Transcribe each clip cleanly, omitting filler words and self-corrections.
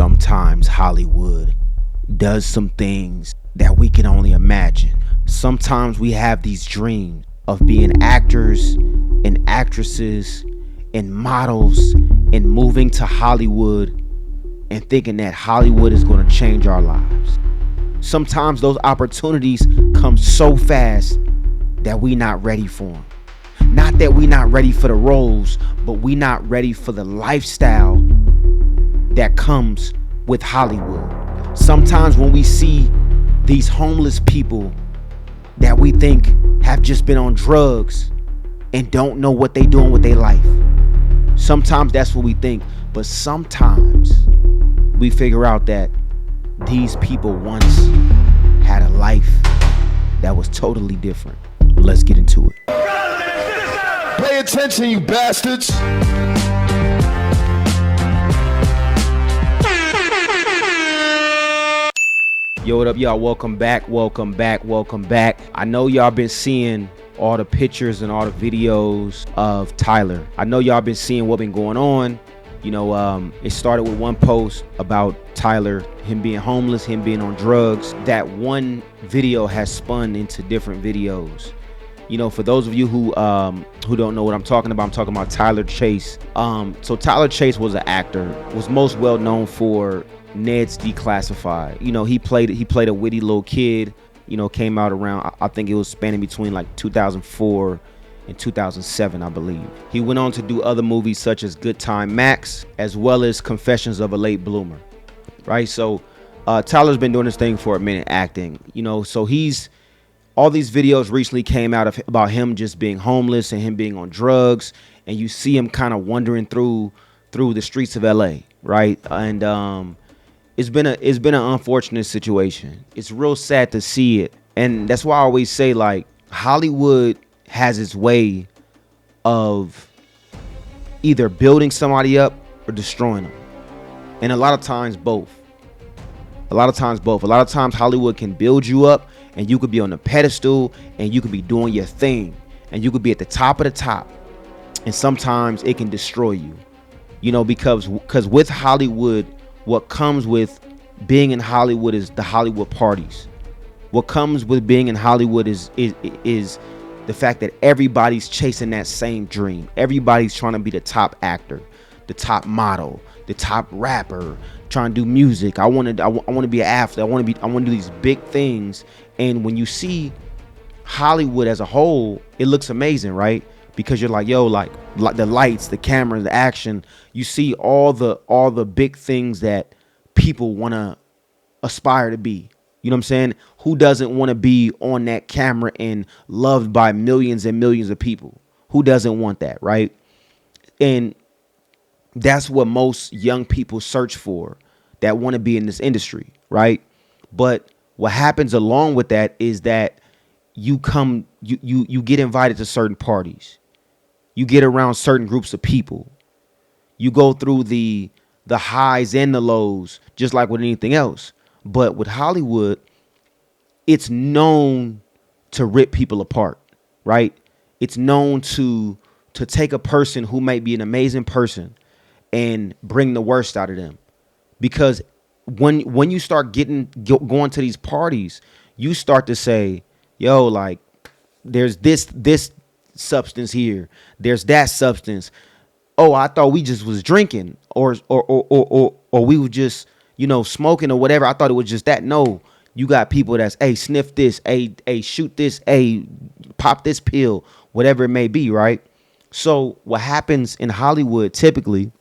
Sometimes Hollywood does some things that we can only imagine. Sometimes we have these dreams of being actors and actresses and models and moving to Hollywood and thinking that Hollywood is going to change our lives. Sometimes those opportunities come so fast that we're not ready for them. Not that we're not ready for the roles, but we're not ready for the lifestyle that comes with Hollywood. Sometimes when we see these homeless people that we think have just been on drugs and don't know what they're doing with their life, sometimes that's what we think. But sometimes we figure out that these people once had a life that was totally different. Let's get into it. Pay attention, you bastards. Yo, what up, y'all? Welcome back. I know y'all been seeing all the pictures and all the videos of Tylor. I know y'all been seeing what been going on. You know, it started with one post about Tylor, him being homeless, him being on drugs. That one video has spun into different videos. You know, for those of you who don't know what I'm talking about Tylor Chase. So Tylor Chase was an actor, was most well known for Ned's Declassified. You know, he played a witty little kid. You know, came out around, I think it was spanning between like 2004 and 2007, I believe. He went on to do other movies such as Good Time Max, as well as Confessions of a Late Bloomer, right? So Tylor's been doing this thing for a minute, acting. You know, so all these videos recently came out about him just being homeless and him being on drugs, and you see him kind of wandering through the streets of LA, right? And it's been an unfortunate situation. It's real sad to see it, and that's why I always say, like, Hollywood has its way of either building somebody up or destroying them, and a lot of times both. A lot of times Hollywood can build you up, and you could be on the pedestal, and you could be doing your thing, and you could be at the top of the top, and sometimes it can destroy you. You know, because with Hollywood, what comes with being in Hollywood is the Hollywood parties. What comes with being in Hollywood is the fact that everybody's chasing that same dream. Everybody's trying to be the top actor, the top model, the top rapper, trying to do music. I want to be an athlete. I want to do these big things. And when you see Hollywood as a whole, it looks amazing, right? Because you're like, yo, like the lights, the camera, the action. You see all the big things that people want to aspire to be. You know what I'm saying? Who doesn't want to be on that camera and loved by millions and millions of people? Who doesn't want that, right? And that's what most young people search for, that want to be in this industry, right? But what happens along with that is that you get invited to certain parties. You get around certain groups of people. You go through the highs and the lows, just like with anything else. But with Hollywood, it's known to rip people apart, right? It's known to take a person who might be an amazing person and bring the worst out of them. Because when you start going to these parties, you start to say, yo, like, there's this substance here, there's that substance. Oh, I thought we just was drinking or we were just, you know, smoking or whatever. I thought it was just that. No, you got people that's, hey, sniff this, hey, shoot this, hey, pop this pill, whatever it may be, right? So what happens in Hollywood typically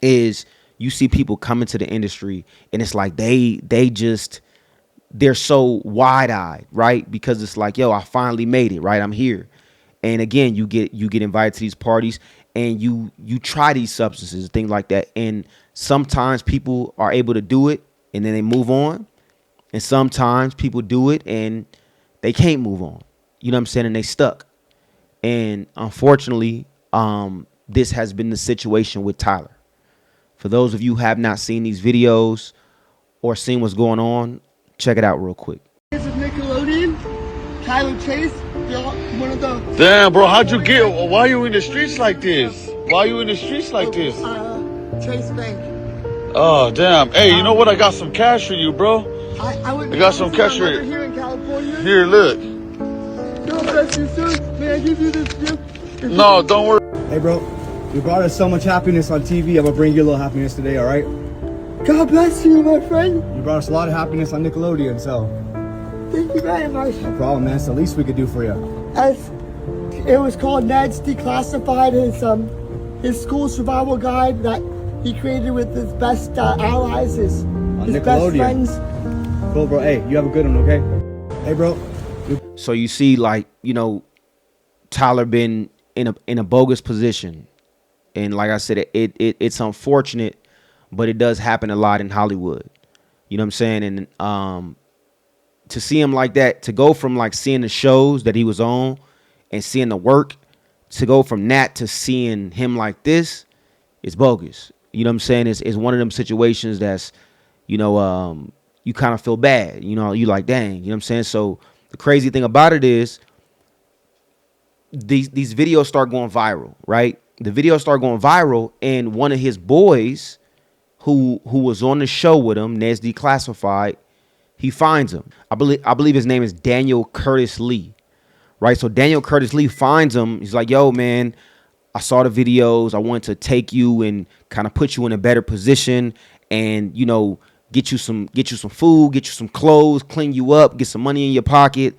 is you see people come into the industry and it's like they're so wide-eyed, right? Because it's like, yo, I finally made it, right? I'm here. And again, you get invited to these parties and you try these substances, things like that. And sometimes people are able to do it and then they move on. And sometimes people do it and they can't move on. You know what I'm saying? And they stuck. And unfortunately, this has been the situation with Tylor. For those of you who have not seen these videos or seen what's going on, check it out real quick. This is Nickelodeon, Tylor Chase, one of the... Damn, bro, how'd you get? Why are you in the streets like this? Chase Bank. Oh, damn. Hey, you know what? I got some cash for you, bro. I got some cash for you. Here in California. Here, look. God bless you, sir. May I give you this gift? No, don't worry. Hey, bro. You brought us so much happiness on TV. I'm gonna bring you a little happiness today, all right? God bless you, my friend. You brought us a lot of happiness on Nickelodeon, so Thank you very much. no problem, man. It's the least we could do for you. As it was called, Ned's Declassified, his school survival guide that he created with his best allies, his best Nickelodeon. friends. Cool, bro. Hey, you have a good one, okay? Hey, bro. So you see, like, you know, Tyler been in a bogus position, and like I said, it's unfortunate, but it does happen a lot in Hollywood. You know what I'm saying? And to see him like that, to go from like seeing the shows that he was on and seeing the work, to go from that to seeing him like this, it's bogus. You know what I'm saying? It's one of them situations that's, you know, you kind of feel bad. You know, you like, dang, you know what I'm saying? So the crazy thing about it is these videos start going viral, right? The videos start going viral, and one of his boys who was on the show with him, Ned's Declassified, he finds him. I believe his name is Daniel Curtis Lee, right? So Daniel Curtis Lee finds him. He's like, yo, man, I saw the videos. I want to take you and kind of put you in a better position and, you know, get you some food, get you some clothes, clean you up, get some money in your pocket,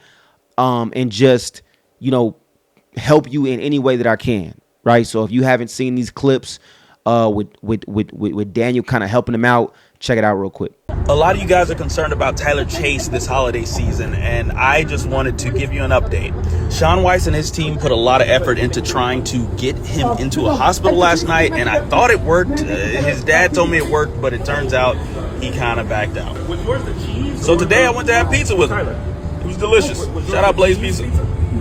and just, you know, help you in any way that I can, right? So if you haven't seen these clips with Daniel kind of helping him out, check it out real quick. A lot of you guys are concerned about Tylor Chase this holiday season, and I just wanted to give you an update. Shaun Weiss and his team put a lot of effort into trying to get him into a hospital last night, and I thought it worked. His dad told me it worked, but it turns out he kind of backed out. So today I went to have pizza with him. It was delicious. Shout out Blaze Pizza.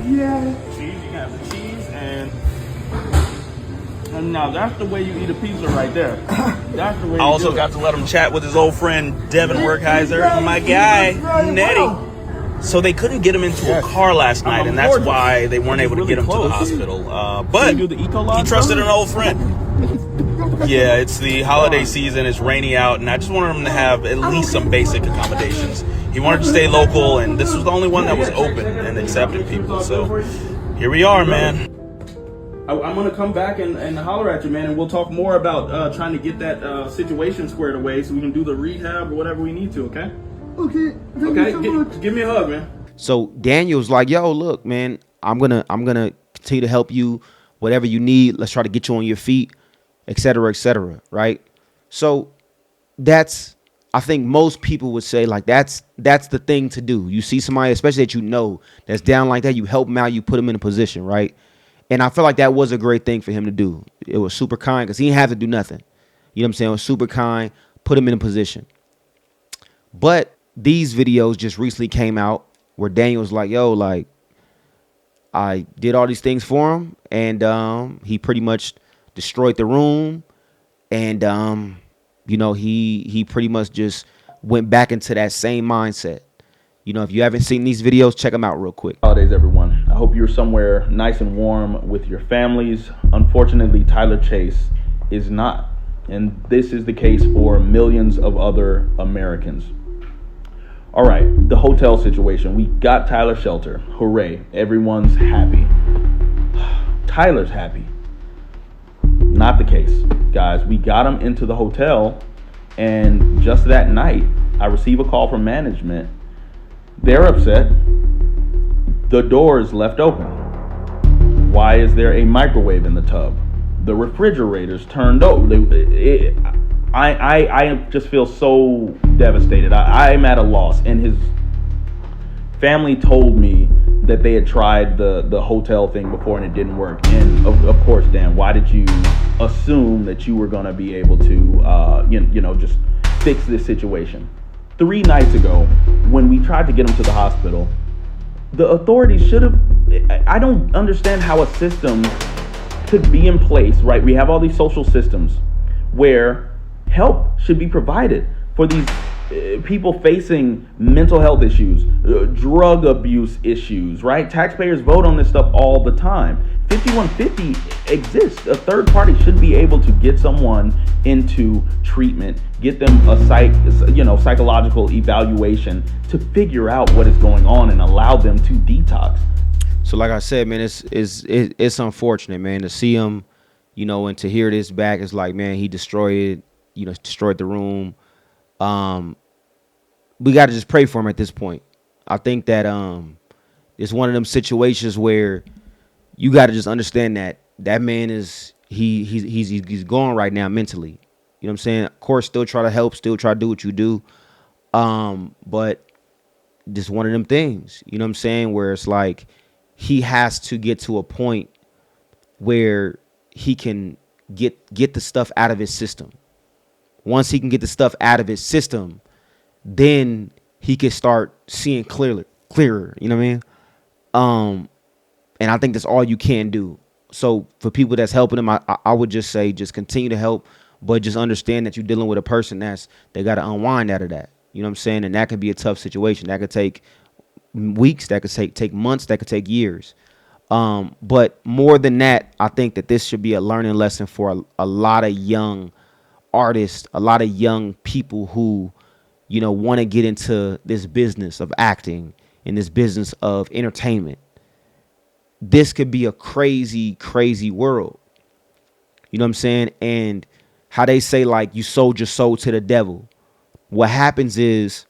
Yeah. Cheese, you can have the cheese, and now that's the way you eat a pizza right there. That's the way. I also got to let him chat with his old friend Devin Werkheiser and my guy Nettie. So they couldn't get him into a car last night, and that's why they weren't able to get him to the hospital. But he trusted an old friend. Yeah, it's the holiday season. It's rainy out, and I just wanted him to have at least some basic accommodations. He wanted to stay local, and this was the only one that was open and accepting people. So here we are, man. I'm going to come back and holler at you, man, and we'll talk more about trying to get that situation squared away so we can do the rehab or whatever we need to, okay? Okay. Thank you so much. Give me a hug, man. So Daniel's like, yo, look, man, I'm gonna continue to help you, whatever you need. Let's try to get you on your feet, et cetera, right? So that's, I think most people would say, like, that's the thing to do. You see somebody, especially that you know, that's down like that, you help them out, you put them in a position, right? And I feel like that was a great thing for him to do. It was super kind because he didn't have to do nothing. You know what I'm saying? It was super kind, put him in a position. But these videos just recently came out where Daniel was like, yo, like, I did all these things for him, and he pretty much destroyed the room, and you know, he pretty much just went back into that same mindset. You know, if you haven't seen these videos, check them out real quick. Holidays, everyone. I hope you're somewhere nice and warm with your families. Unfortunately, Tylor Chase is not, and this is the case for millions of other Americans. All right, the hotel situation. We got Tyler shelter. Hooray. Everyone's happy. Tyler's happy. Not the case, guys. We got him into the hotel, and just that night, I receive a call from management. They're upset. The door is left open. Why is there a microwave in the tub? The refrigerator's turned over. I just feel so devastated. I'm at a loss. And his family told me that they had tried the hotel thing before and it didn't work. And of course, Dan, why did you assume that you were going to be able to, you know, just fix this situation? 3 nights ago, when we tried to get him to the hospital, the authorities should have, I don't understand how a system could be in place, right? We have all these social systems where help should be provided for these people facing mental health issues, drug abuse issues, right? Taxpayers vote on this stuff all the time. 5150 exists. A third party should be able to get someone into treatment, get them a psychological evaluation to figure out what is going on and allow them to detox. So like I said, man, it's unfortunate, man, to see him, and to hear this back. It's like, man, he destroyed the room. We got to just pray for him at this point. I think that it's one of them situations where you got to just understand that man is he's gone right now mentally. You know what I'm saying? Of course, still try to help, still try to do what you do. But just one of them things, you know what I'm saying, where it's like he has to get to a point where he can get the stuff out of his system. Once he can get the stuff out of his system, then he can start seeing clearer, you know what I mean? And I think that's all you can do. So for people that's helping him, I would just say, just continue to help, but just understand that you're dealing with a person they got to unwind out of that. You know what I'm saying? And that could be a tough situation. That could take weeks, that could take months, that could take years. But more than that, I think that this should be a learning lesson for a lot of young artists, a lot of young people who, want to get into this business of acting, in this business of entertainment. This could be a crazy, crazy world. You know what I'm saying? And how they say, like, you sold your soul to the devil. What happens is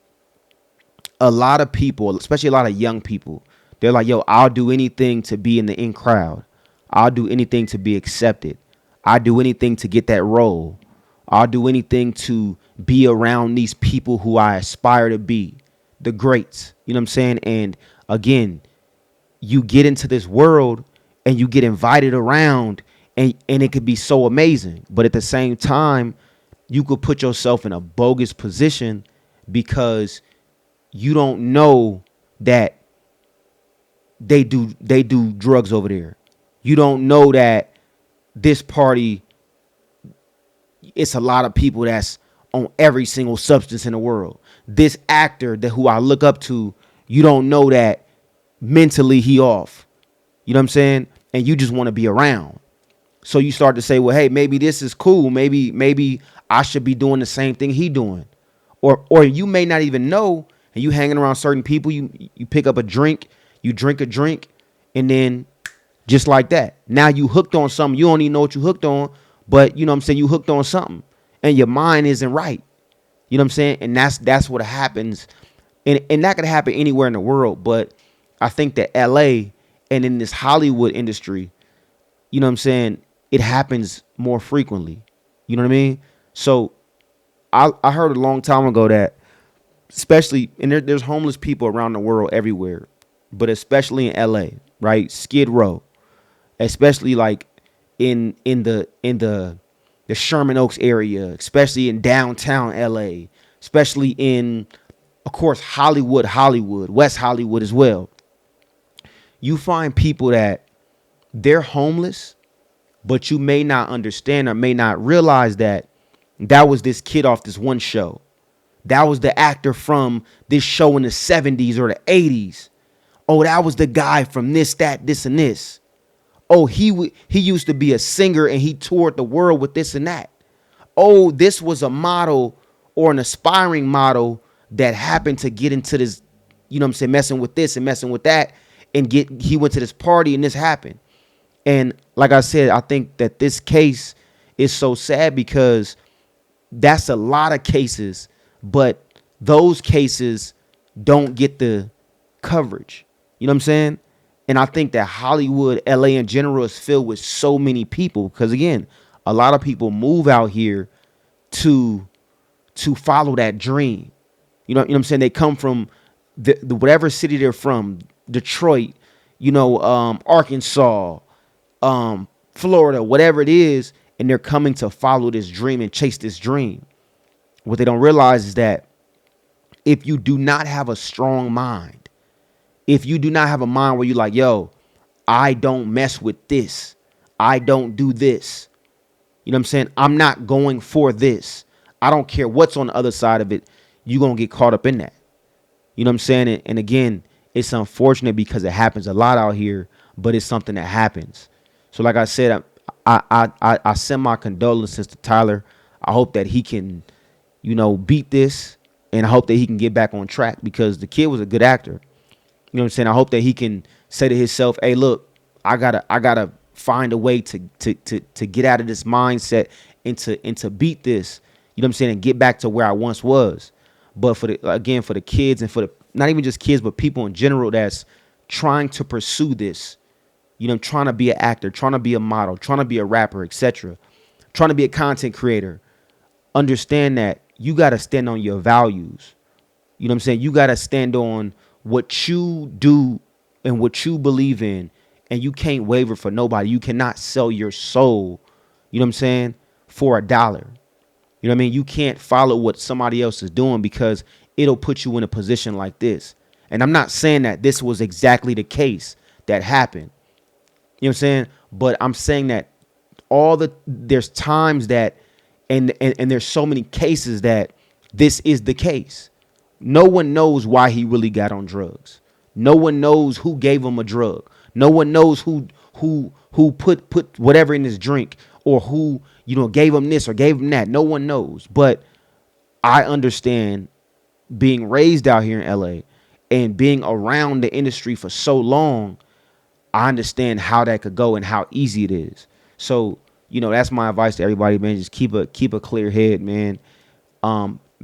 a lot of people, especially a lot of young people, they're like, yo, I'll do anything to be in the in crowd. I'll do anything to be accepted. I'll do anything to get that role. I'll do anything to be around these people who I aspire to be, the greats. You know what I'm saying? And again, you get into this world and you get invited around and it could be so amazing. But at the same time, you could put yourself in a bogus position because you don't know that they do drugs over there. You don't know that this party, it's a lot of people that's on every single substance in the world. This actor who I look up to, you don't know that mentally he off. You know what I'm saying? And you just want to be around. So you start to say, well, hey, maybe this is cool. Maybe I should be doing the same thing he doing. Or you may not even know, and you hanging around certain people, you pick up a drink, you drink a drink, and then just like that, now you hooked on something. You don't even know what you hooked on, but you know what I'm saying, you hooked on something and your mind isn't right. You know what I'm saying? And that's what happens. And that could happen anywhere in the world. But I think that LA and in this Hollywood industry, you know what I'm saying, it happens more frequently. You know what I mean? So I heard a long time ago that especially, and there's homeless people around the world everywhere, but especially in LA, right? Skid Row, especially like in the Sherman Oaks area, especially in downtown LA, especially in, of course, Hollywood, West Hollywood as well. You find people that they're homeless, but you may not understand or may not realize that was this kid off this one show. That was the actor from this show in the 70s or the 80s. Oh, that was the guy from this, that, this, and this. Oh, he used to be a singer and he toured the world with this and that. Oh, this was a model or an aspiring model that happened to get into this, you know what I'm saying, messing with this and messing with that, and he went to this party and this happened. And like I said, I think that this case is so sad because that's a lot of cases, but those cases don't get the coverage. You know what I'm saying? And I think that Hollywood, LA in general, is filled with so many people because, again, a lot of people move out here to follow that dream. You know what I'm saying? They come from the whatever city they're from, Detroit, Arkansas, Florida, whatever it is, and they're coming to follow this dream and chase this dream. What they don't realize is that if you do not have a strong mind, if you do not have a mind where you're like, yo, I don't mess with this, I don't do this, you know what I'm saying? I'm not going for this. I don't care what's on the other side of it. You're going to get caught up in that. You know what I'm saying? And again, it's unfortunate because it happens a lot out here, but it's something that happens. So like I said, I send my condolences to Tylor. I hope that he can, beat this, and I hope that he can get back on track because the kid was a good actor. You know what I'm saying? I hope that he can say to himself, "Hey, look, I gotta find a way to get out of this mindset and to beat this." You know what I'm saying? And get back to where I once was. But for the kids and for the not even just kids, but people in general that's trying to pursue this, trying to be an actor, trying to be a model, trying to be a rapper, etc., trying to be a content creator, understand that you got to stand on your values. You know what I'm saying? You got to stand on what you do and what you believe in, and you can't waver for nobody. You cannot sell your soul, you know what I'm saying, for $1. You know what I mean? You can't follow what somebody else is doing because it'll put you in a position like this. And I'm not saying that this was exactly the case that happened. You know what I'm saying? But I'm saying that there's times that and there's so many cases that this is the case. No one knows why he really got on drugs. No one knows who gave him a drug. No one knows who put whatever in his drink or who, gave him this or gave him that. No one knows. But I understand being raised out here in LA and being around the industry for so long, I understand how that could go and how easy it is. So, that's my advice to everybody, man. Just keep a clear head, man.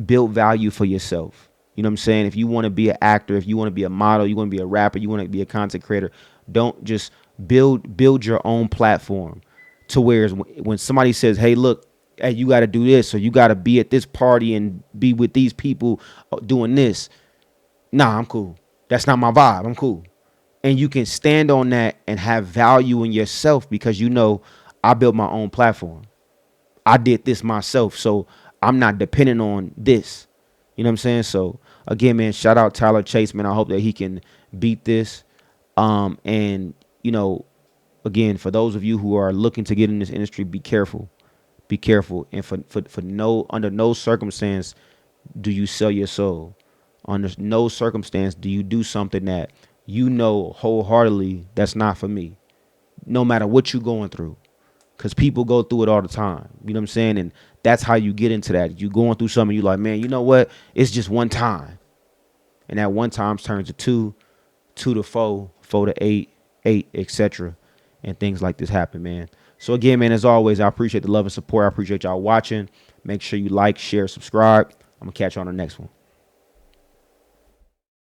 Build value for yourself. You know what I'm saying? If you want to be an actor, if you want to be a model, you want to be a rapper, you want to be a content creator, don't just build your own platform to where when somebody says, hey, look, hey, you got to do this, or you got to be at this party and be with these people doing this. Nah, I'm cool. That's not my vibe. I'm cool. And you can stand on that and have value in yourself because I built my own platform. I did this myself, so I'm not dependent on this. You know what I'm saying? So again, man, shout out Tylor Chase, man. I hope that he can beat this. And again, for those of you who are looking to get in this industry, be careful. Be careful. And under no circumstance do you sell your soul. Under no circumstance do you do something that wholeheartedly that's not for me. No matter what you're going through. Because people go through it all the time. You know what I'm saying? And that's how you get into that. You going through something, you're like, man, you know what? It's just one time. And that one time turns to 2, 2 to 4, 4 to 8, 8, etc. And things like this happen, man. So again, man, as always, I appreciate the love and support. I appreciate y'all watching. Make sure you like, share, subscribe. I'm going to catch you on the next one.